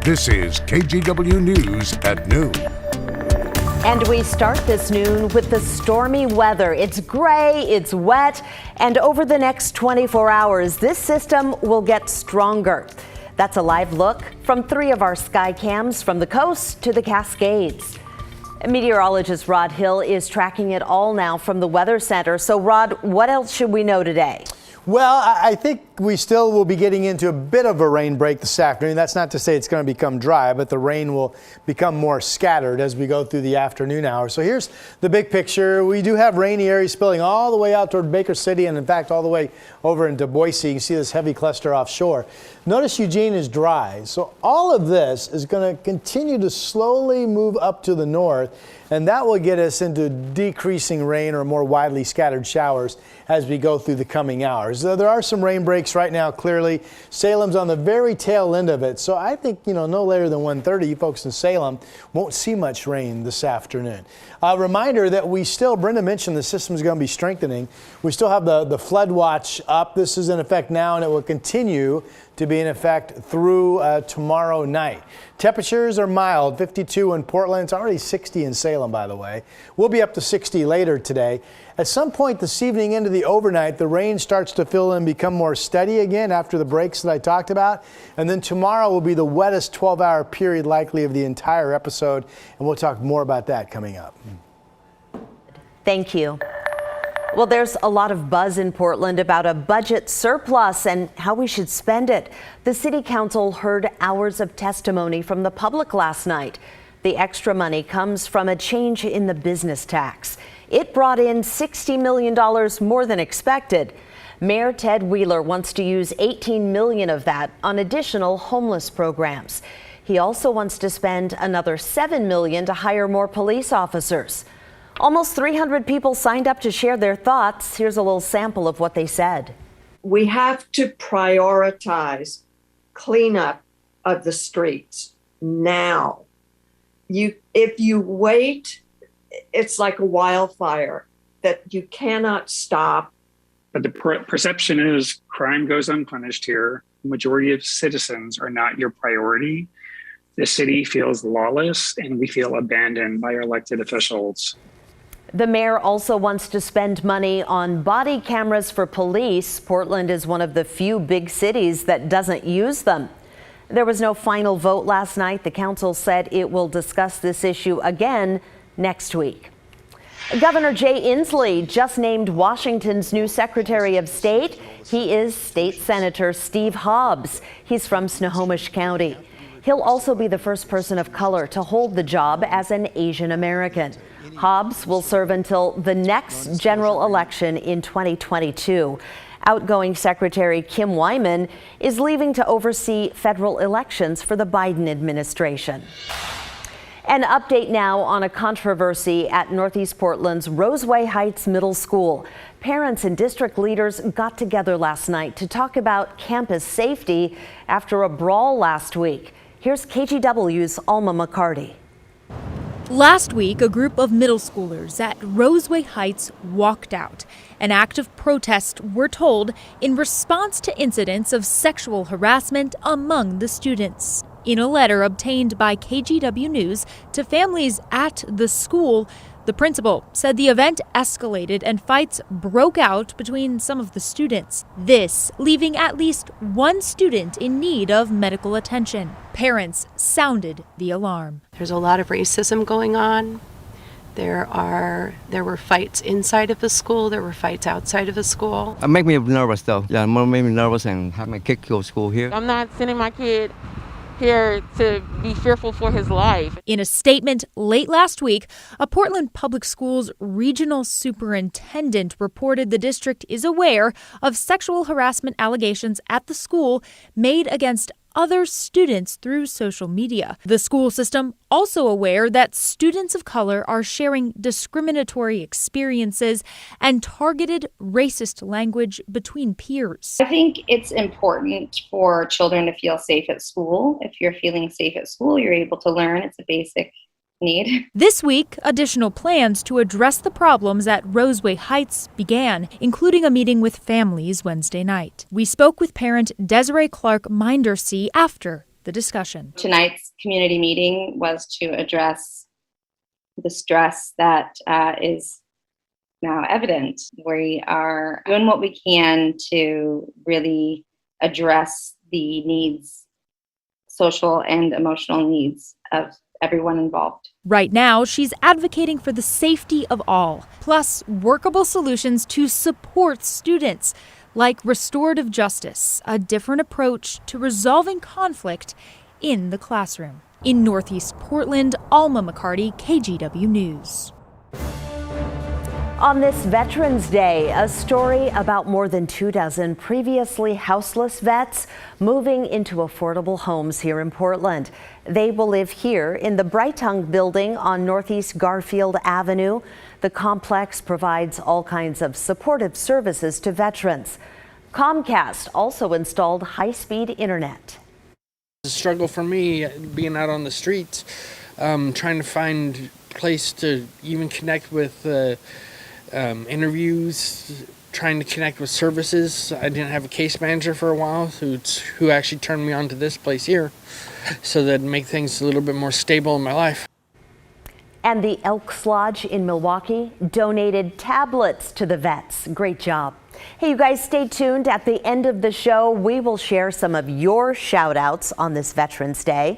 This is KGW News at noon. And we start this noon with the stormy weather. It's gray, it's wet, and over the next 24 hours, this system will get stronger. That's a live look from 3 of our sky cams from the coast to the Cascades. Meteorologist Rod Hill is tracking it all now from the Weather Center. So, Rod, what else should we know today? Well, I think we still will be getting into a bit of a rain break this afternoon. That's not to say it's going to become dry, but the rain will become more scattered as we go through the afternoon hours. So here's the big picture. We do have rainy areas spilling all the way out toward Baker City and, in fact, all the way over into Boise. You can see this heavy cluster offshore. Notice Eugene is dry. So all of this is going to continue to slowly move up to the north, and that will get us into decreasing rain or more widely scattered showers as we go through the coming hours. There are some rain breaks right now, clearly. Salem's on the very tail end of it. So I think, no later than 1:30, you folks in Salem won't see much rain this afternoon. A reminder that Brenda mentioned the system is going to be strengthening. We still have the flood watch up. This is in effect now, and it will continue to be in effect through tomorrow night. Temperatures are mild, 52 in Portland. It's already 60 in Salem, by the way. We'll be up to 60 later today. At some point this evening into the overnight, the rain starts to fill in and become more steady again after the breaks that I talked about. And then tomorrow will be the wettest 12-hour period likely of the entire episode. And we'll talk more about that coming up. Thank you. Well, there's a lot of buzz in Portland about a budget surplus and how we should spend it. The city council heard hours of testimony from the public last night. The extra money comes from a change in the business tax. It brought in $60 million more than expected. Mayor Ted Wheeler wants to use $18 million of that on additional homeless programs. He also wants to spend another $7 million to hire more police officers. Almost 300 people signed up to share their thoughts. Here's a little sample of what they said. We have to prioritize cleanup of the streets now. If you wait, it's like a wildfire that you cannot stop. But the perception is crime goes unpunished here. The majority of citizens are not your priority. The city feels lawless and we feel abandoned by our elected officials. The mayor also wants to spend money on body cameras for police. Portland is one of the few big cities that doesn't use them. There was no final vote last night. The council said it will discuss this issue again next week. Governor Jay Inslee just named Washington's new Secretary of State. He is State Senator Steve Hobbs. He's from Snohomish County. He'll also be the first person of color to hold the job as an Asian American. Hobbs will serve until the next general election in 2022. Outgoing Secretary Kim Wyman is leaving to oversee federal elections for the Biden administration. An update now on a controversy at Northeast Portland's Roseway Heights Middle School. Parents and district leaders got together last night to talk about campus safety after a brawl last week. Here's KGW's Alma McCarty. Last week, a group of middle schoolers at Roseway Heights walked out, an act of protest, we're told, in response to incidents of sexual harassment among the students. In a letter obtained by KGW News to families at the school, the principal said the event escalated and fights broke out between some of the students. This leaving at least one student in need of medical attention. Parents sounded the alarm. There's a lot of racism going on. There were fights inside of the school. There were fights outside of the school. It made me nervous though. Yeah, it made me nervous and have my kid go to school here. I'm not sending my kid here to be fearful for his life. In a statement late last week, a Portland Public Schools regional superintendent reported the district is aware of sexual harassment allegations at the school made against other students through social media. The school system also aware that students of color are sharing discriminatory experiences and targeted racist language between peers. I think it's important for children to feel safe at school. If you're feeling safe at school, you're able to learn. It's a basic need. This week, additional plans to address the problems at Roseway Heights began, including a meeting with families Wednesday night. We spoke with parent Desiree Clark Mindersea after the discussion. Tonight's community meeting was to address the stress that is now evident. We are doing what we can to really address the needs, social and emotional needs of everyone involved. Right now, she's advocating for the safety of all, plus workable solutions to support students, like restorative justice, a different approach to resolving conflict in the classroom. In Northeast Portland, Alma McCarty, KGW News. On this Veterans Day, a story about more than 24 previously houseless vets moving into affordable homes here in Portland. They will live here in the Brightung building on Northeast Garfield Avenue. The complex provides all kinds of supportive services to veterans. Comcast also installed high-speed internet. It's a struggle for me being out on the streets, trying to find a place to even connect with interviews, trying to connect with services. I didn't have a case manager for a while who actually turned me on to this place here so that make things a little bit more stable in my life. And the Elks Lodge in Milwaukee donated tablets to the vets. Great job. Hey, you guys, stay tuned. At the end of the show, we will share some of your shout outs on this Veterans Day.